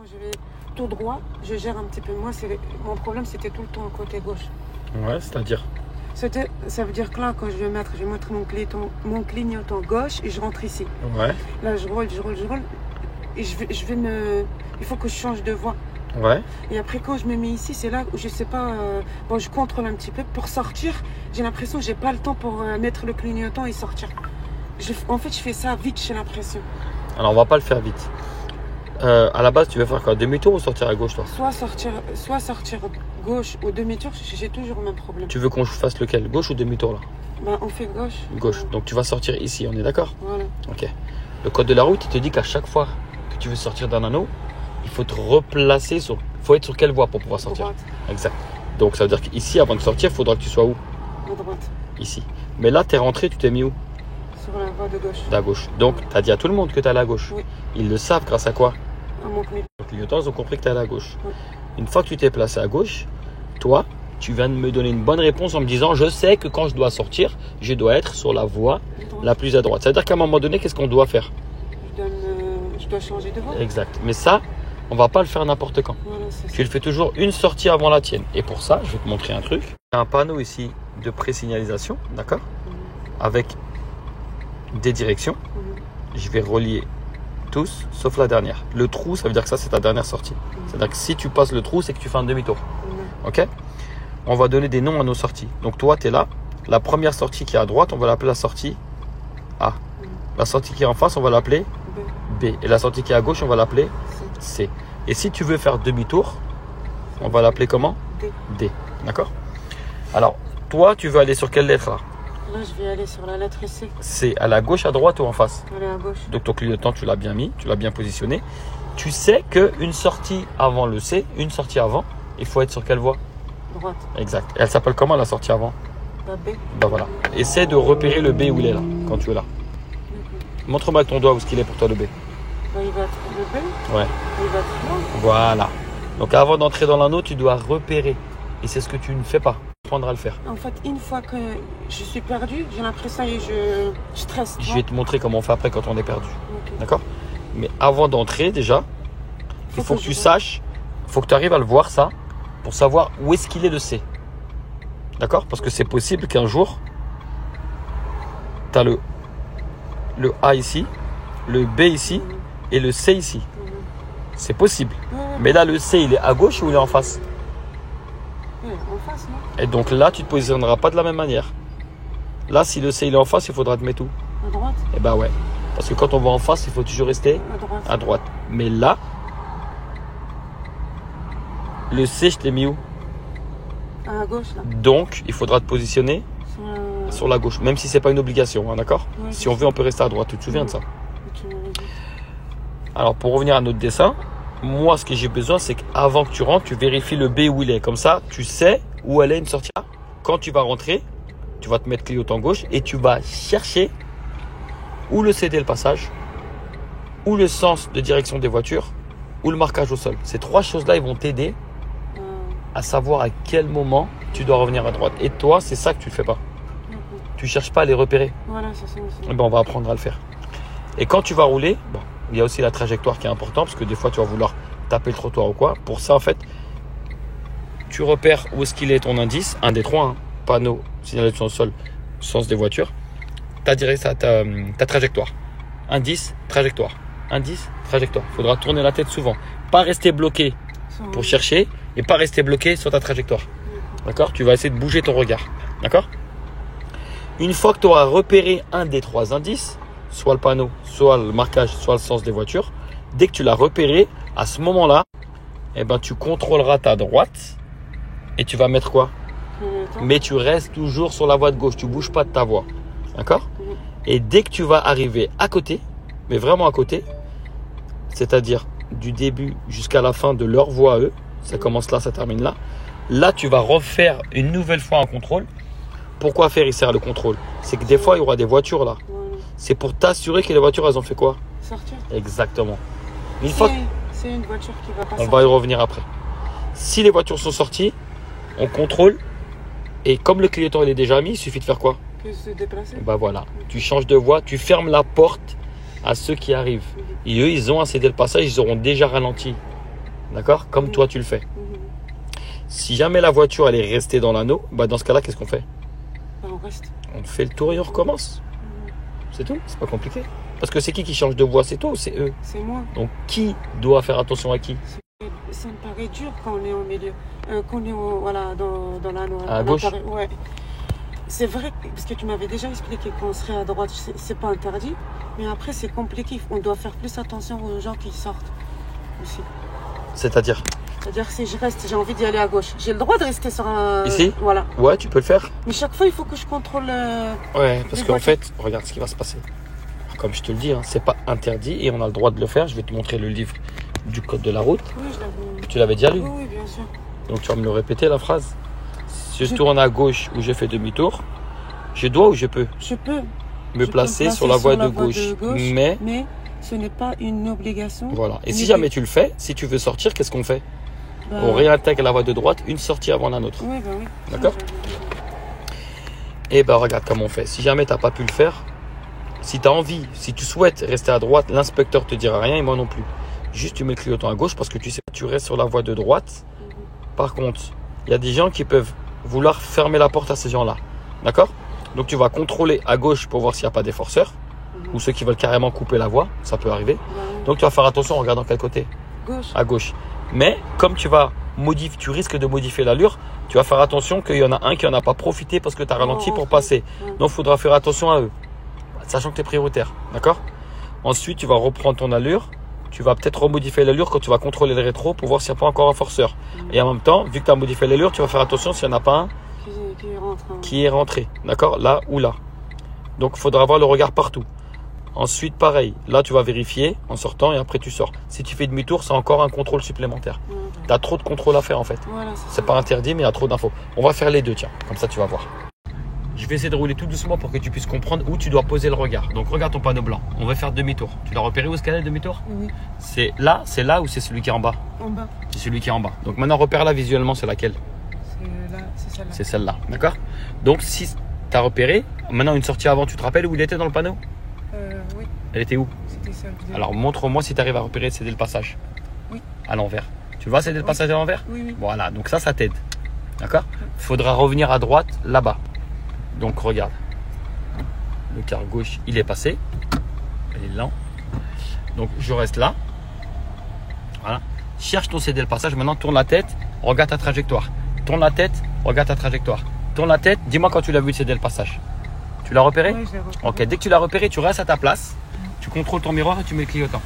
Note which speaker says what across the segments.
Speaker 1: Quand je vais tout droit, je gère un petit peu. Moi, mon problème, c'était tout le temps côté gauche.
Speaker 2: Ouais, c'est-à-dire?
Speaker 1: Ça veut dire que là, quand je vais mettre mon clignotant gauche et je rentre ici.
Speaker 2: Ouais.
Speaker 1: Là, je roule. Et il faut que je change de voie.
Speaker 2: Ouais.
Speaker 1: Et après, quand je me mets ici, c'est là où je sais pas. Je contrôle un petit peu. Pour sortir, j'ai l'impression que j'ai pas le temps pour mettre le clignotant et sortir. En fait, je fais ça vite, j'ai l'impression.
Speaker 2: Alors, on va pas le faire vite. À la base, tu veux faire quoi? Demi-tour ou sortir à gauche, toi?
Speaker 1: Soit sortir gauche ou demi-tour, j'ai toujours le même problème.
Speaker 2: Tu veux qu'on fasse lequel? Gauche ou demi-tour, là?
Speaker 1: On fait gauche.
Speaker 2: Gauche. Donc, tu vas sortir ici, on est d'accord?
Speaker 1: Voilà.
Speaker 2: Ok. Le code de la route, il te dit qu'à chaque fois que tu veux sortir d'un anneau, il faut te replacer Il faut être sur quelle voie pour pouvoir sortir?
Speaker 1: Droite.
Speaker 2: Exact. Donc, ça veut dire qu'ici, avant de sortir, il faudra que tu sois où?
Speaker 1: À droite.
Speaker 2: Ici. Mais là, tu es rentré, tu t'es mis où?
Speaker 1: Sur la voie de gauche.
Speaker 2: À gauche. Donc, tu as dit à tout le monde que tu es à la gauche.
Speaker 1: Oui.
Speaker 2: Ils le savent grâce à quoi?
Speaker 1: À mon clignotant.
Speaker 2: Les clignotants, ils ont compris que tu es à la gauche.
Speaker 1: Oui.
Speaker 2: Une fois que tu t'es placé à gauche, toi, tu viens de me donner une bonne réponse en me disant je sais que quand je dois sortir, je dois être sur la voie la plus à droite. Ça veut dire qu'à un moment donné, qu'est-ce qu'on doit faire?
Speaker 1: Je dois changer de voie.
Speaker 2: Exact. Mais ça, on va pas le faire n'importe quand.
Speaker 1: Voilà, c'est
Speaker 2: Tu le fais toujours une sortie avant la tienne. Et pour ça, je vais te montrer un truc. Il y a un panneau ici de pré-signalisation, d'accord? Avec des directions. Je vais relier tous, sauf la dernière. Le trou, ça veut dire que ça, c'est ta dernière sortie. C'est-à-dire que si tu passes le trou, c'est que tu fais un demi-tour. Ok? On va donner des noms à nos sorties. Donc toi, tu es là. La première sortie qui est à droite, on va l'appeler la sortie A. La sortie qui est en face, on va l'appeler B. Et la sortie qui est à gauche, on va l'appeler C. Et si tu veux faire demi-tour, on va l'appeler comment? D. D'accord? Alors, toi, tu veux aller sur quelle lettre là?
Speaker 1: Là, je vais aller sur la lettre C.
Speaker 2: C. À la gauche, à droite ou en face?
Speaker 1: Aller à gauche.
Speaker 2: Donc ton clignotant, tu l'as bien mis, tu l'as bien positionné. Tu sais qu'une sortie avant le C, une sortie avant, il faut être sur quelle voie?
Speaker 1: Droite.
Speaker 2: Exact. Et elle s'appelle comment la sortie avant?
Speaker 1: La B.
Speaker 2: Ben voilà. Essaie de repérer le B où il est là, quand tu es là. Montre-moi avec ton doigt où est-ce qu'il est pour toi le B.
Speaker 1: Il va être le B.
Speaker 2: Ouais.
Speaker 1: Il va être là.
Speaker 2: Voilà. Donc avant d'entrer dans l'anneau, tu dois repérer. Et c'est ce que tu ne fais pas. Apprendre à le faire.
Speaker 1: En fait, une fois que je suis perdue, j'ai l'impression que je stresse.
Speaker 2: Je vais te montrer comment on fait après quand on est perdu.
Speaker 1: Ok.
Speaker 2: D'accord? Mais avant d'entrer déjà, il faut que tu saches, il faut que tu arrives à le voir ça, pour savoir où est-ce qu'il est le C. D'accord? Parce que c'est possible qu'un jour, tu as le A ici, le B ici et le C ici. C'est possible. Mais là, le C, il est à gauche ou il est en face?
Speaker 1: En face, non?
Speaker 2: Et donc là, tu ne te positionneras pas de la même manière. Là, si le C, il est en face, il faudra te mettre où?
Speaker 1: À droite?
Speaker 2: Eh ben ouais. Parce que quand on va en face, il faut toujours rester
Speaker 1: À droite.
Speaker 2: à droite. Mais là, le C, je t'ai mis où?
Speaker 1: À gauche, là.
Speaker 2: Donc, il faudra te positionner sur la gauche, même si c'est pas une obligation, hein, d'accord?
Speaker 1: Ouais,
Speaker 2: Si on veut, on peut rester à droite. Tu te souviens de ça?
Speaker 1: Tu m'avais dit.
Speaker 2: Alors, pour revenir à notre dessin, moi, ce que j'ai besoin, c'est qu'avant que tu rentres, tu vérifies le B où il est. Comme ça, tu sais où elle est une sortie. Quand tu vas rentrer, tu vas te mettre clignotant gauche et tu vas chercher où le CD le passage, où le sens de direction des voitures, ou le marquage au sol. Ces trois choses-là, ils vont t'aider à savoir à quel moment tu dois revenir à droite. Et toi, c'est ça que tu ne fais pas. Tu cherches pas à les repérer.
Speaker 1: Voilà, c'est ça.
Speaker 2: Eh ben, on va apprendre à le faire. Et quand tu vas rouler, bon, il y a aussi la trajectoire qui est importante parce que des fois, tu vas vouloir taper le trottoir ou quoi. Pour ça, en fait, tu repères où est-ce qu'il est ton indice. Un des trois, hein, panneau, signalisation au sol, sens des voitures. Ta trajectoire. Indice, trajectoire. Indice, trajectoire. Il faudra tourner la tête souvent. Pas rester bloqué pour chercher et pas rester bloqué sur ta trajectoire. D'accord? Tu vas essayer de bouger ton regard. D'accord? Une fois que tu auras repéré un des trois indices, soit le panneau, soit le marquage, soit le sens des voitures, dès que tu l'as repéré, à ce moment-là, eh ben, tu contrôleras ta droite et tu vas mettre quoi? Mais tu restes toujours sur la voie de gauche, tu ne bouges pas de ta voie. D'accord? Et dès que tu vas arriver à côté, mais vraiment à côté, c'est-à-dire du début jusqu'à la fin de leur voie à eux, ça commence là, ça termine là, là tu vas refaire une nouvelle fois un contrôle. Pourquoi faire ici le contrôle? C'est que des fois il y aura des voitures là. C'est pour t'assurer que les voitures elles ont fait quoi?
Speaker 1: Sortir.
Speaker 2: Exactement. Une fois que...
Speaker 1: C'est une voiture qui va passer.
Speaker 2: On va y revenir après. Si les voitures sont sorties, on contrôle. Et comme le clignotant il est déjà mis, il suffit de faire quoi?
Speaker 1: De se déplacer.
Speaker 2: Bah voilà, tu changes de voie, tu fermes la porte à ceux qui arrivent. Et eux, ils ont un cédé le passage, ils auront déjà ralenti D'accord? Comme toi tu le fais. Si jamais la voiture elle est restée dans l'anneau, bah dans ce cas-là, qu'est-ce qu'on fait?
Speaker 1: On reste.
Speaker 2: On fait le tour et on recommence. C'est tout, c'est pas compliqué. Parce que c'est qui change de voie? C'est toi ou c'est eux?
Speaker 1: C'est moi.
Speaker 2: Donc qui doit faire attention à qui?
Speaker 1: Ça me paraît dur quand on est au milieu. Quand on est voilà, dans l'anneau.
Speaker 2: À gauche?
Speaker 1: Ouais. C'est vrai, parce que tu m'avais déjà expliqué qu'on serait à droite, c'est pas interdit. Mais après, c'est compliqué. On doit faire plus attention aux gens qui sortent aussi.
Speaker 2: C'est-à-dire?
Speaker 1: C'est-à-dire que si je reste, j'ai envie d'y aller à gauche. J'ai le droit de rester sur un...
Speaker 2: Ici?
Speaker 1: Voilà.
Speaker 2: Ouais, tu peux le faire.
Speaker 1: Mais chaque fois, il faut que je contrôle...
Speaker 2: Ouais, parce
Speaker 1: les
Speaker 2: qu'en
Speaker 1: voitures.
Speaker 2: fait, regarde ce qui va se passer. Comme je te le dis, hein, c'est pas interdit et on a le droit de le faire. Je vais te montrer le livre du code de la route.
Speaker 1: Oui, je l'avais...
Speaker 2: Tu l'avais déjà lu?
Speaker 1: Oui, oui, bien sûr.
Speaker 2: Donc tu vas me le répéter la phrase. Si je tourne à gauche ou je fais demi-tour, je dois ou je peux
Speaker 1: Je peux
Speaker 2: me placer sur la voie de gauche. Mais
Speaker 1: ce n'est pas une obligation.
Speaker 2: voilà. Et si
Speaker 1: Mais-
Speaker 2: jamais tu le fais, si tu veux sortir, qu'est-ce qu'on fait?
Speaker 1: Bah,
Speaker 2: On réintègre la voie de droite, une sortie avant la nôtre.
Speaker 1: Oui, bah oui.
Speaker 2: D'accord? Et ben regarde comment on fait. Si jamais tu n'as pas pu le faire, si tu as envie, si tu souhaites rester à droite, l'inspecteur te dira rien et moi non plus. Juste tu mets le clignotant à gauche parce que tu sais que tu restes sur la voie de droite. Par contre, il y a des gens qui peuvent vouloir fermer la porte à ces gens-là. D'accord? Donc tu vas contrôler à gauche pour voir s'il n'y a pas des forceurs ou ceux qui veulent carrément couper la voie. Ça peut arriver. Donc tu vas faire attention en regardant quel côté?
Speaker 1: Gauche.
Speaker 2: À gauche. Mais comme tu risques de modifier l'allure, tu vas faire attention qu'il y en a un qui n'en a pas profité parce que tu as ralenti pour passer. Donc il faudra faire attention à eux, sachant que tu es prioritaire. D'accord? Ensuite, tu vas reprendre ton allure. Tu vas peut-être remodifier l'allure quand tu vas contrôler le rétro pour voir s'il n'y a pas encore un forceur. Et en même temps, vu que tu as modifié l'allure, tu vas faire attention s'il n'y en a pas un qui est rentré. D'accord? Là ou là. Donc il faudra avoir le regard partout. Ensuite, pareil, là tu vas vérifier en sortant et après tu sors. Si tu fais demi-tour, c'est encore un contrôle supplémentaire. Tu as trop de contrôle à faire en fait.
Speaker 1: Voilà,
Speaker 2: C'est pas interdit, mais il y a trop d'infos. On va faire les deux, tiens, comme ça tu vas voir. Je vais essayer de rouler tout doucement pour que tu puisses comprendre où tu dois poser le regard. Donc regarde ton panneau blanc, on va faire demi-tour. Tu l'as repéré où est-ce qu'elle est demi-tour?
Speaker 1: Oui.
Speaker 2: C'est là ou c'est celui qui est en bas?
Speaker 1: En bas.
Speaker 2: C'est celui qui est en bas. Donc maintenant repère-la visuellement, c'est laquelle?
Speaker 1: C'est là, c'est celle-là.
Speaker 2: C'est celle-là, d'accord? Donc si tu as repéré, maintenant une sortie avant, tu te rappelles où il était dans le panneau?
Speaker 1: Oui,
Speaker 2: Elle était où?
Speaker 1: c'était celle.
Speaker 2: Alors montre-moi si tu arrives à repérer céder le passage.
Speaker 1: Oui.
Speaker 2: À l'envers. Tu vois céder le passage à l'envers?
Speaker 1: Oui, oui.
Speaker 2: Voilà, donc ça t'aide. D'accord? Il faudra revenir à droite là-bas. Donc regarde. Le quart gauche, il est passé. Il est lent. Donc je reste là. Voilà. Cherche ton céder le passage. Maintenant tourne la tête, regarde ta trajectoire. Tourne la tête, regarde ta trajectoire. Tourne la tête, dis-moi quand tu l'as vu céder le passage. Tu l'as repéré?
Speaker 1: Oui, je l'ai repéré.
Speaker 2: Ok, dès que tu l'as repéré, tu restes à ta place. Tu contrôles ton miroir et tu mets le clignotant.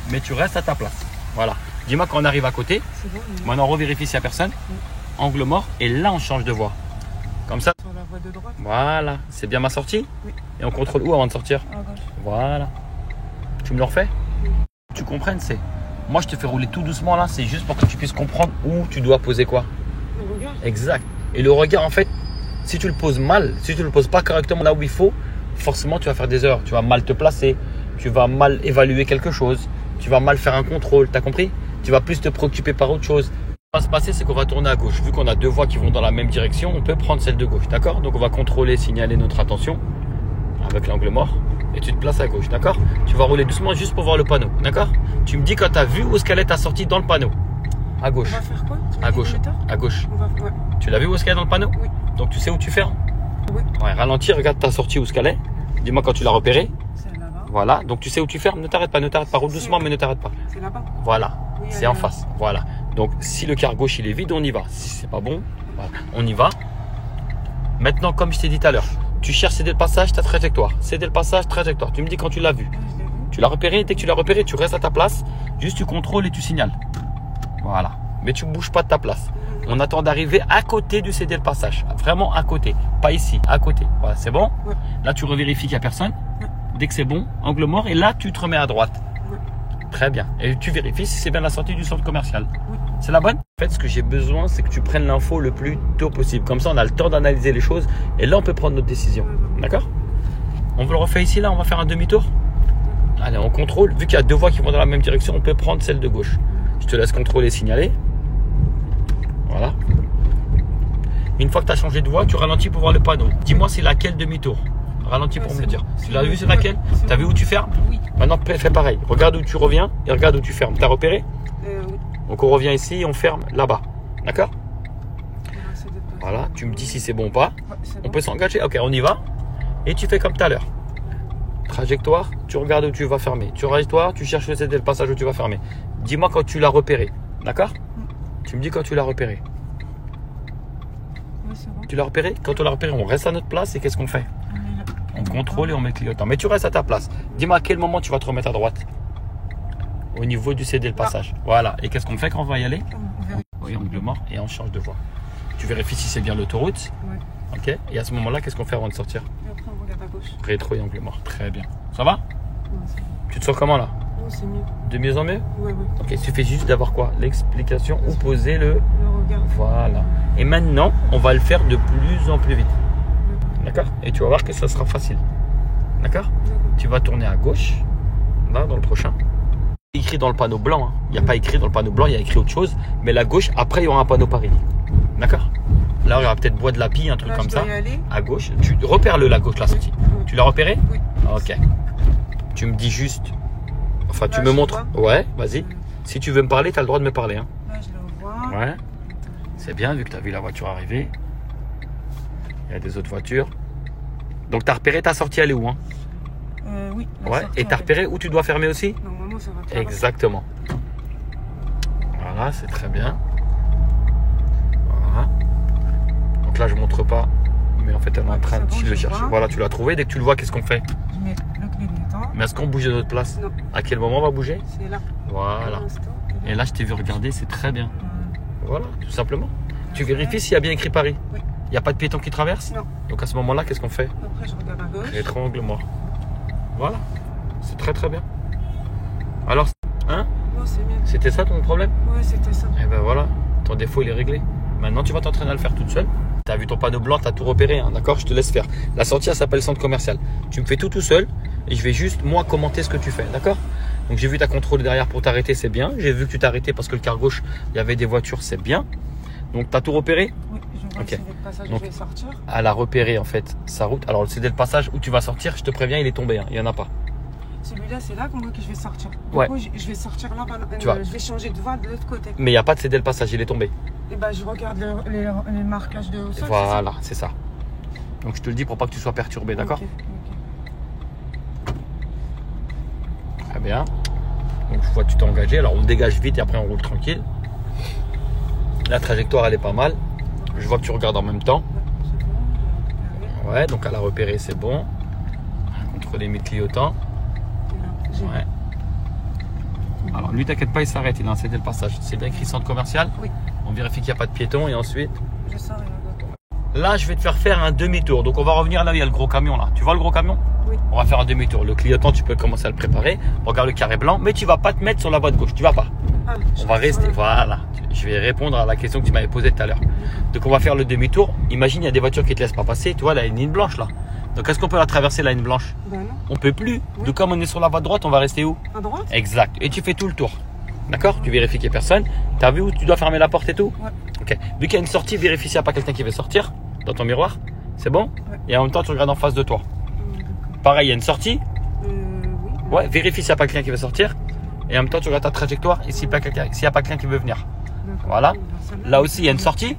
Speaker 2: Mais tu restes à ta place. Voilà. Dis-moi quand on arrive à côté.
Speaker 1: C'est bon.
Speaker 2: Maintenant, on revérifie s'il n'y a personne. Angle mort. Et là, on change de voie. Comme ça.
Speaker 1: Sur la voie de droite.
Speaker 2: Voilà. C'est bien ma sortie?
Speaker 1: Oui.
Speaker 2: Et on contrôle où avant de sortir?
Speaker 1: À gauche.
Speaker 2: Voilà. Tu me le refais? Tu comprennes, c'est... Moi, je te fais rouler tout doucement là. C'est juste pour que tu puisses comprendre où tu dois poser quoi.
Speaker 1: Le regard.
Speaker 2: Exact. Et le regard, en fait, si tu le poses mal, si tu le poses pas correctement là où il faut, forcément, tu vas faire des erreurs. Tu vas mal te placer. Tu vas mal évaluer quelque chose. Tu vas mal faire un contrôle. T'as compris? Tu vas plus te préoccuper par autre chose. Ce qui va se passer, c'est qu'on va tourner à gauche. Vu qu'on a deux voies qui vont dans la même direction, on peut prendre celle de gauche. D'accord? Donc, on va contrôler, signaler notre attention avec l'angle mort. Et tu te places à gauche. D'accord? Tu vas rouler doucement juste pour voir le panneau. D'accord? Tu me dis quand tu as vu où est-ce qu'elle est ta sortie dans le panneau. À
Speaker 1: On
Speaker 2: gauche.
Speaker 1: va faire quoi?
Speaker 2: À gauche. À gauche.
Speaker 1: On va... Ouais.
Speaker 2: Tu l'as vu où est-ce qu'elle est dans le panneau?
Speaker 1: Oui.
Speaker 2: Donc, tu sais où tu fermes?
Speaker 1: Oui.
Speaker 2: Ouais, ralentis, regarde ta sortie où est-ce qu'elle est. Dis-moi quand tu l'as repérée.
Speaker 1: C'est là-bas.
Speaker 2: Voilà. Donc, tu sais où tu fermes. Ne t'arrête pas, ne t'arrête pas. Roule doucement, mais ne t'arrête pas.
Speaker 1: C'est là-bas.
Speaker 2: Voilà.
Speaker 1: Oui,
Speaker 2: C'est en face. Voilà. Donc, si le quart gauche il est vide, on y va. Si c'est pas bon, voilà. On y va. Maintenant, comme je t'ai dit tout à l'heure, tu cherches céder le passage, ta trajectoire. Céder le passage, trajectoire. Tu me dis quand tu l'as vu.
Speaker 1: Je l'ai vu.
Speaker 2: Tu l'as repéré. Dès que tu l'as repéré, tu restes à ta place. Juste tu contrôles et tu signales. Voilà. Mais tu ne bouges pas de ta place. On attend d'arriver à côté du céder le passage. Vraiment à côté. Pas ici, à côté. Voilà, c'est bon?
Speaker 1: Ouais.
Speaker 2: Là, tu revérifies qu'il n'y a personne.
Speaker 1: Ouais.
Speaker 2: Dès que c'est bon, angle mort. Et là, tu te remets à droite.
Speaker 1: Ouais.
Speaker 2: Très bien. Et tu vérifies si c'est bien la sortie du centre commercial.
Speaker 1: Oui.
Speaker 2: C'est la bonne? En fait, ce que j'ai besoin, c'est que tu prennes l'info le plus tôt possible. Comme ça, on a le temps d'analyser les choses. Et là, on peut prendre notre décision. D'accord? On vous le refait ici, là. On va faire un demi-tour. Allez, on contrôle. Vu qu'il y a deux voies qui vont dans la même direction, on peut prendre celle de gauche. Je te laisse contrôler et signaler. Voilà. Une fois que tu as changé de voie, tu ralentis pour voir le panneau. Dis-moi c'est laquelle demi-tour. Ralentis pour me le dire. Tu l'as vu, c'est laquelle? Tu as vu où tu fermes?
Speaker 1: Oui.
Speaker 2: Maintenant, fais pareil. Regarde où tu reviens et regarde où tu fermes. Tu as repéré?
Speaker 1: Oui.
Speaker 2: Donc on revient ici et on ferme là-bas. D'accord?
Speaker 1: C'est des passages.
Speaker 2: Voilà, tu me dis si c'est bon ou pas.
Speaker 1: Ouais, c'est
Speaker 2: On
Speaker 1: bon.
Speaker 2: peut s'engager. Ok, on y va. Et tu fais comme tout à l'heure. Trajectoire, tu regardes où tu vas fermer. Trajectoire, tu cherches le passage où tu vas fermer. Dis-moi quand tu l'as repéré. D'accord? Tu me dis quand tu l'as repéré.
Speaker 1: Oui, c'est bon.
Speaker 2: Tu l'as repéré? Quand on l'a repéré, on reste à notre place et qu'est-ce qu'on fait? On contrôle et on met le clignotant. Mais tu restes à ta place. Dis-moi à quel moment tu vas te remettre à droite. Au niveau du céder le passage. Voilà. Et qu'est-ce qu'on fait quand on va y aller? Oui, angle mort et on change de voie. Tu vérifies si c'est bien l'autoroute.
Speaker 1: Ouais.
Speaker 2: Ok. Et à ce moment-là, qu'est-ce qu'on fait avant de sortir?
Speaker 1: Et après, on regarde à gauche.
Speaker 2: Rétro et angle mort. Très bien. Ça va?
Speaker 1: Ouais, c'est bon.
Speaker 2: Tu te sens comment là?
Speaker 1: Non, c'est mieux.
Speaker 2: De mieux en mieux?
Speaker 1: Ouais, ouais.
Speaker 2: Ok. Il suffit juste d'avoir quoi? L'explication ou poser le.
Speaker 1: Le regard.
Speaker 2: Voilà. Et maintenant, on va le faire de plus en plus vite. D'accord? Et tu vas voir que ça sera facile. D'accord? Tu vas tourner à gauche, là, dans le prochain. Écrit dans le panneau blanc. Hein. Il n'y a pas écrit dans le panneau blanc, il y a écrit autre chose. Mais la gauche, après, il y aura un panneau Paris. D'accord? Là, il y aura peut-être Bois de Lapie, un truc
Speaker 1: Là,
Speaker 2: comme
Speaker 1: je
Speaker 2: ça.
Speaker 1: dois y aller.
Speaker 2: À gauche. Tu repères-le, la gauche, la sortie.
Speaker 1: Oui.
Speaker 2: Tu l'as repéré?
Speaker 1: Oui.
Speaker 2: Ok. Tu me dis juste. Enfin, tu
Speaker 1: Là,
Speaker 2: me
Speaker 1: je
Speaker 2: montres.
Speaker 1: vois.
Speaker 2: Ouais, vas-y. Si tu veux me parler, tu as le droit de me parler. Hein.
Speaker 1: Là, je le vois.
Speaker 2: Ouais. C'est bien, vu que tu as vu la voiture arriver. Il y a des autres voitures. Donc, tu as repéré ta sortie, elle est où? Hein?
Speaker 1: Oui. la
Speaker 2: Ouais.
Speaker 1: sortie,
Speaker 2: Et tu as
Speaker 1: elle est-
Speaker 2: repéré où tu dois fermer aussi?
Speaker 1: Normalement, ça va faire.
Speaker 2: Exactement. Voilà, c'est très bien. Voilà. Donc là, je montre pas. Mais en fait, elle est en
Speaker 1: Ouais,
Speaker 2: train
Speaker 1: c'est bon,
Speaker 2: de le
Speaker 1: je
Speaker 2: chercher.
Speaker 1: vois.
Speaker 2: Voilà, tu l'as trouvé. Dès que tu le vois, qu'est-ce qu'on fait?
Speaker 1: Je mets le clignotant.
Speaker 2: Mais est-ce qu'on bouge de notre place?
Speaker 1: Non,
Speaker 2: À quel moment on va bouger?
Speaker 1: c'est là.
Speaker 2: Voilà.
Speaker 1: Pour l'instant,
Speaker 2: Et là, je t'ai vu regarder, c'est très bien.
Speaker 1: euh,
Speaker 2: Voilà, tout simplement. Tu vérifies s'il y a bien écrit Paris.
Speaker 1: Oui.
Speaker 2: Il n'y a pas de piéton qui traverse?
Speaker 1: Non.
Speaker 2: Donc à ce moment-là, qu'est-ce qu'on fait?
Speaker 1: Après, je regarde à gauche.
Speaker 2: Rétro-angle mort. Voilà. C'est très très bien. Alors, hein?
Speaker 1: Non, c'est mieux.
Speaker 2: C'était ça ton problème?
Speaker 1: Ouais, c'était ça.
Speaker 2: Et ben voilà, ton défaut il est réglé. Maintenant tu vas t'entraîner à le faire toute seule. Tu as vu ton panneau blanc, tu as tout repéré, hein, d'accord? Je te laisse faire. La sortie elle s'appelle centre commercial. Tu me fais tout seul et je vais juste moi commenter ce que tu fais, d'accord? Donc j'ai vu ta contrôle derrière pour t'arrêter, c'est bien. J'ai vu que tu t'es arrêté parce que le quart gauche, il y avait des voitures, c'est bien. Donc tu as tout repéré?
Speaker 1: Oui, je vois
Speaker 2: Ok.
Speaker 1: que c'est le passage où
Speaker 2: Donc-
Speaker 1: je vais sortir.
Speaker 2: Elle a repéré en fait sa route. Alors c'est le passage où tu vas sortir, je te préviens, il est tombé, hein, il n'y en a pas.
Speaker 1: Celui-là, c'est là qu'on voit que je vais sortir. Du
Speaker 2: Ouais.
Speaker 1: coup, je vais sortir là,
Speaker 2: Tu vois.
Speaker 1: je vais changer de voie de l'autre côté.
Speaker 2: Mais il n'y a pas de céder le passage, il est tombé.
Speaker 1: Et ben, je regarde les marquages de sol.
Speaker 2: Voilà, c'est ça. Donc je te le dis pour pas que tu sois perturbé, d'accord?
Speaker 1: Ok, ok.
Speaker 2: Très bien. Donc je vois que tu t'es engagé. Alors on dégage vite et après on roule tranquille. La trajectoire elle est pas mal. Je vois que tu regardes en même temps.
Speaker 1: Ouais, c'est bon, je vais repérer.
Speaker 2: Ouais, donc elle a repéré, c'est bon. Contrôler mes clignotants.
Speaker 1: Et là, j'ai-
Speaker 2: Ouais. Alors lui, t'inquiète pas, il s'arrête. Il a cédé le passage. C'est bien écrit centre commercial.
Speaker 1: Oui.
Speaker 2: On vérifie qu'il n'y a pas de piéton et ensuite.
Speaker 1: Je sors et là.
Speaker 2: Là, je vais te faire un demi-tour. Donc on va revenir là où il y a le gros camion là. Tu vois le gros camion?
Speaker 1: Oui.
Speaker 2: On va faire un demi-tour. Le clignotant, tu peux commencer à le préparer. Regarde le carré blanc, mais tu vas pas te mettre sur la voie de gauche. Tu vas pas.
Speaker 1: Ah,
Speaker 2: On va rester. Voilà. Je vais répondre à la question que tu m'avais posée tout à l'heure. Donc on va faire le demi-tour. Imagine, il y a des voitures qui te laissent pas passer. Tu vois, là, il y a une ligne blanche là. Donc est-ce qu'on peut la traverser la ligne blanche?
Speaker 1: Ben non.
Speaker 2: On peut plus.
Speaker 1: Oui.
Speaker 2: Donc comme on est sur la voie de droite, on va rester où?
Speaker 1: À droite?
Speaker 2: Exact. Et tu fais tout le tour. D'accord? Tu vérifies qu'il n'y a personne. Tu as vu où tu dois fermer la porte et tout?
Speaker 1: Ouais.
Speaker 2: Ok. Vu qu'il y a une sortie, vérifie s'il n'y a pas quelqu'un qui veut sortir dans ton miroir. C'est bon?
Speaker 1: Ouais.
Speaker 2: Et en même temps, tu regardes en face de toi.
Speaker 1: D'accord.
Speaker 2: Pareil, il y a une sortie.
Speaker 1: Oui.
Speaker 2: Ouais, vérifie s'il n'y a pas quelqu'un qui veut sortir. Et en même temps, tu regardes ta trajectoire et s'il n'y a pas quelqu'un qui veut venir.
Speaker 1: D'accord.
Speaker 2: Voilà.
Speaker 1: Celle-là,
Speaker 2: Là aussi, il y a une sortie.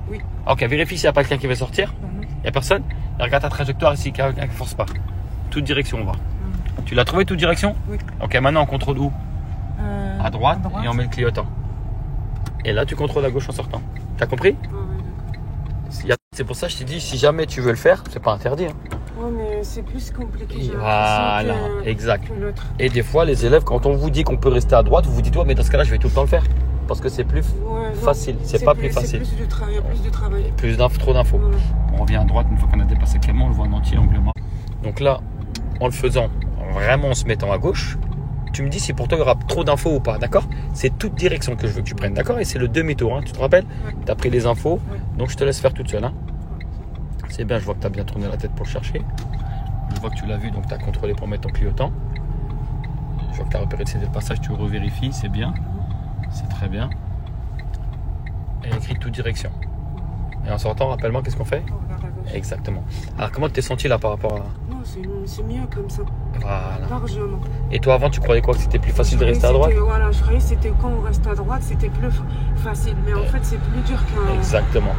Speaker 1: Oui.
Speaker 2: Ok, vérifie s'il n'y a pas quelqu'un qui veut sortir.
Speaker 1: Ben non.
Speaker 2: Il n'y a personne. Et regarde ta trajectoire ici, quelqu'un qui ne force pas. Toute direction, on va. Tu l'as trouvé, toute direction?
Speaker 1: Oui.
Speaker 2: Ok, maintenant, on contrôle où? À droite, et on met le clignotant. Et là, tu contrôles à gauche en sortant. T'as compris?
Speaker 1: Ah ouais, d'accord.
Speaker 2: C'est pour ça que je t'ai dit, si jamais tu veux le faire, c'est pas interdit. Hein.
Speaker 1: Ouais, mais c'est plus compliqué. j'ai
Speaker 2: Voilà,
Speaker 1: l'impression que-
Speaker 2: exact.
Speaker 1: que l'autre.
Speaker 2: Et des fois, les élèves, quand on vous dit qu'on peut rester à droite, vous vous dites, ouais, mais dans ce cas-là, je vais tout le temps le faire. Parce que c'est plus
Speaker 1: Ouais, non.
Speaker 2: facile. C'est pas plus facile.
Speaker 1: C'est plus de travail, il y a plus de travail.
Speaker 2: Plus d'infos, trop d'infos.
Speaker 1: Voilà.
Speaker 2: On revient à droite une fois qu'on a dépassé Clément, on le voit en entier, angle mort. Donc là, en le faisant, vraiment en se mettant à gauche, tu me dis si pour toi il y aura trop d'infos ou pas, d'accord? C'est toute direction que je veux que tu prennes, d'accord? Et c'est le demi-tour, hein, tu te rappelles?
Speaker 1: Ouais.
Speaker 2: Tu as pris les infos,
Speaker 1: Ouais.
Speaker 2: donc je te laisse faire toute seule. Hein. C'est bien, je vois que tu as bien tourné la tête pour le chercher. Je vois que tu l'as vu, donc tu as contrôlé pour mettre ton clignotant. Je vois que tu as repéré le passage, tu revérifies, c'est bien. C'est très bien. Et écrit toute direction. Et en sortant, rappelle-moi, qu'est-ce qu'on fait?
Speaker 1: On regarde à gauche.
Speaker 2: Exactement. Alors, comment tu t'es senti là par rapport à.
Speaker 1: Non, c'est mieux comme ça.
Speaker 2: Voilà.
Speaker 1: Largement.
Speaker 2: Et toi, avant, tu croyais quoi? Que c'était plus facile de rester à droite?
Speaker 1: Voilà, je croyais que c'était quand on reste à droite, c'était plus facile. Mais en fait, c'est plus dur qu'un.
Speaker 2: Exactement.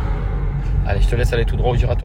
Speaker 2: Allez, je te laisse aller tout droit au giratoire.